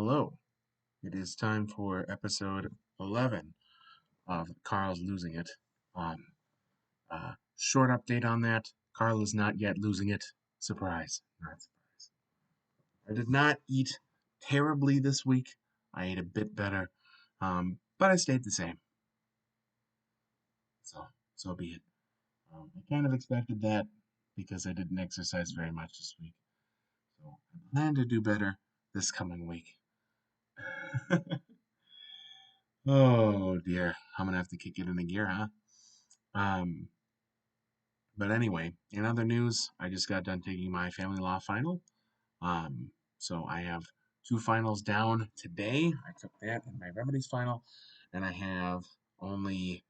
Hello. It is time for episode 11 of Karl's Losing It. Um, Short update on that. Karl is not yet losing it. Surprise. Not surprise. I did not eat terribly this week. I ate a bit better, but I stayed the same. So be it. I kind of expected that because I didn't exercise very much this week. So I plan to do better this coming week. Oh dear. I'm going to have to kick it into gear, huh? Um, But anyway, in other news, I just got done taking my family law final. So I have two finals down today. I took that and my remedies final, and I have only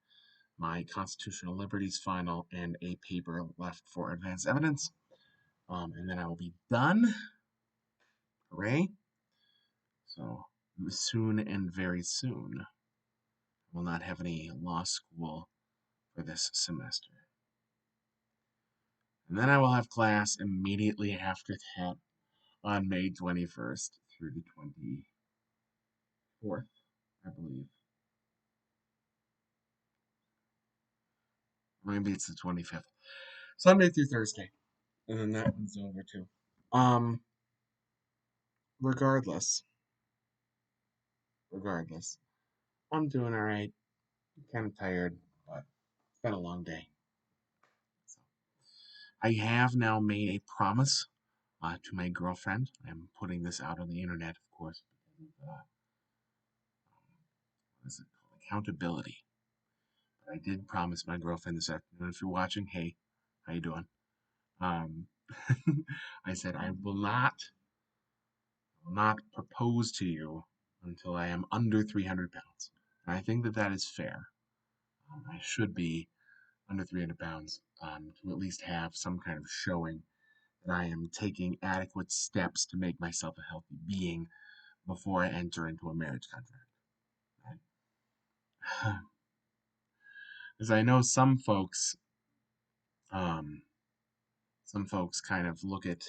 my constitutional liberties final and a paper left for advanced evidence. And then I will be done. Hooray! So soon and very soon, I will not have any law school for this semester. And then I will have class immediately after that on May 21st through the 24th, I believe. Maybe it's the 25th. Sunday through Thursday. And then that one's over too. Um, regardless, regardless, I'm doing all right. I'm kind of tired, but it's been a long day. So I have now made a promise to my girlfriend. I'm putting this out on the internet, of course, because of what is it called? Accountability. But I did promise my girlfriend this afternoon. If you're watching, hey, how you doing? Um, I said I will not propose to you until I am under 300 pounds. And I think that that is fair. I should be under 300 pounds to at least have some kind of showing that I am taking adequate steps to make myself a healthy being before I enter into a marriage contract. Right? Because I know um, some folks kind of look at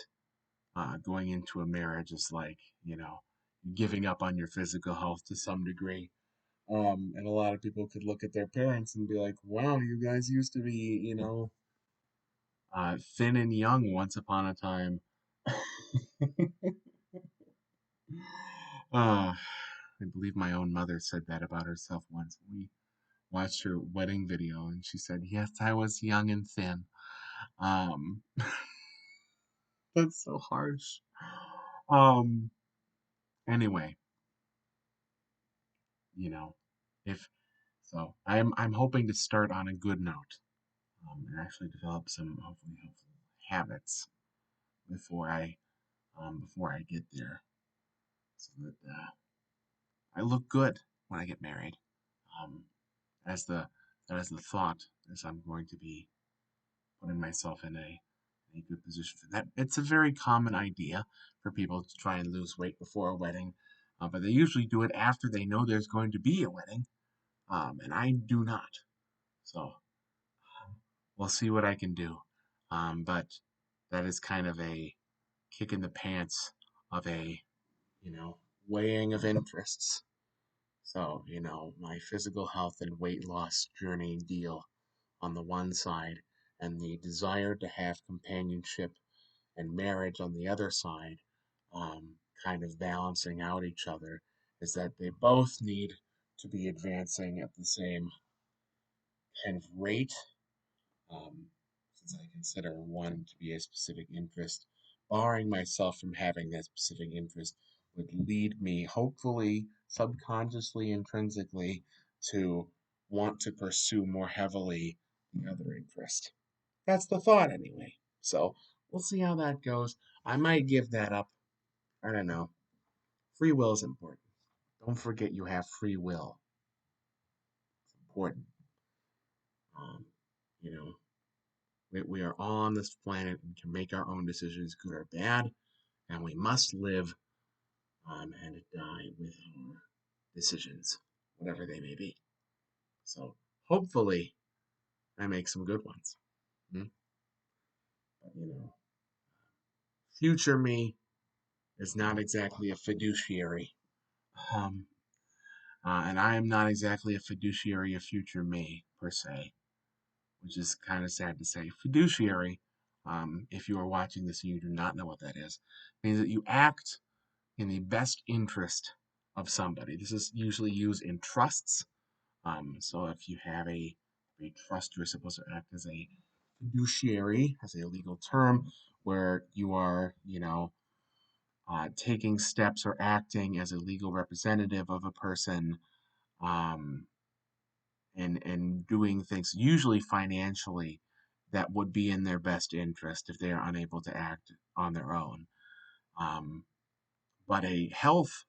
going into a marriage as like, giving up on your physical health to some degree. And a lot of people could look at their parents and be like, wow, you guys used to be, thin and young once upon a time. I believe my own mother said that about herself once. We watched her wedding video and she said, yes, I was young and thin. Um, that's so harsh. Um, anyway, you know, if so, I'm hoping to start on a good note, and actually develop some hopefully helpful habits before I get there, so that I look good when I get married. Um, as the that is the thought, as I'm going to be putting myself in a good position for that. It's a very common idea for people to try and lose weight before a wedding, but they usually do it after they know there's going to be a wedding, and I do not. So we'll see what I can do. But that is kind of a kick in the pants of a, you know, weighing of interests. So, my physical health and weight loss journey deal on the one side, and the desire to have companionship and marriage on the other side, kind of balancing out each other, is that they both need to be advancing at the same kind of rate. Um, since I consider one to be a specific interest, barring myself from having that specific interest would lead me, hopefully, subconsciously, intrinsically, to want to pursue more heavily the other interest. That's the thought, anyway. So we'll see how that goes. I might give that up. I don't know. Free will is important. Don't forget you have free will. It's important. Um, you know, we are all on this planet and can make our own decisions, good or bad, and we must live and die with our decisions, whatever they may be. So hopefully, I make some good ones. Hmm? But, future me is not exactly a fiduciary. Um, and I am not exactly a fiduciary of future me, per se, which is kind of sad to say. Fiduciary, if you are watching this and you do not know what that is, means that you act in the best interest of somebody. This is usually used in trusts. So if you have a trust, you're supposed to act as a fiduciary, as a legal term, where you are, taking steps or acting as a legal representative of a person, um, and doing things usually financially that would be in their best interest if they are unable to act on their own. Um, but a health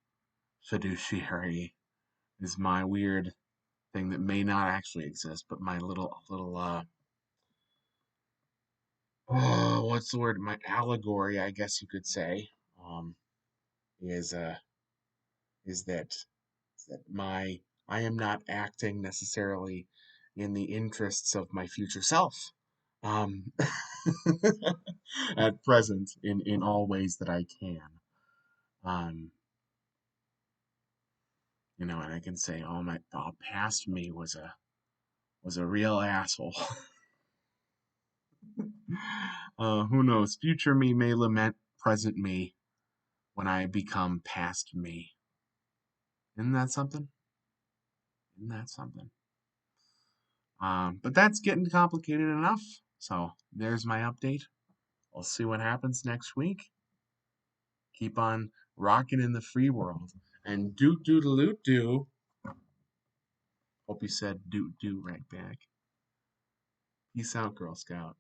fiduciary is my weird thing that may not actually exist, but my little oh, what's the word? My allegory, I guess you could say, um, is is that is that my I am not acting necessarily in the interests of my future self, um, at present in all ways that I can. Um, and I can say, oh my, past me was a real asshole. Who knows? Future me may lament present me when I become past me. Isn't that something? Isn't that something? But that's getting complicated enough. So there's my update. We'll see what happens next week. Keep on rocking in the free world. And doot doodaloot doo. Hope you said doot doo right back. Peace out, Girl Scout.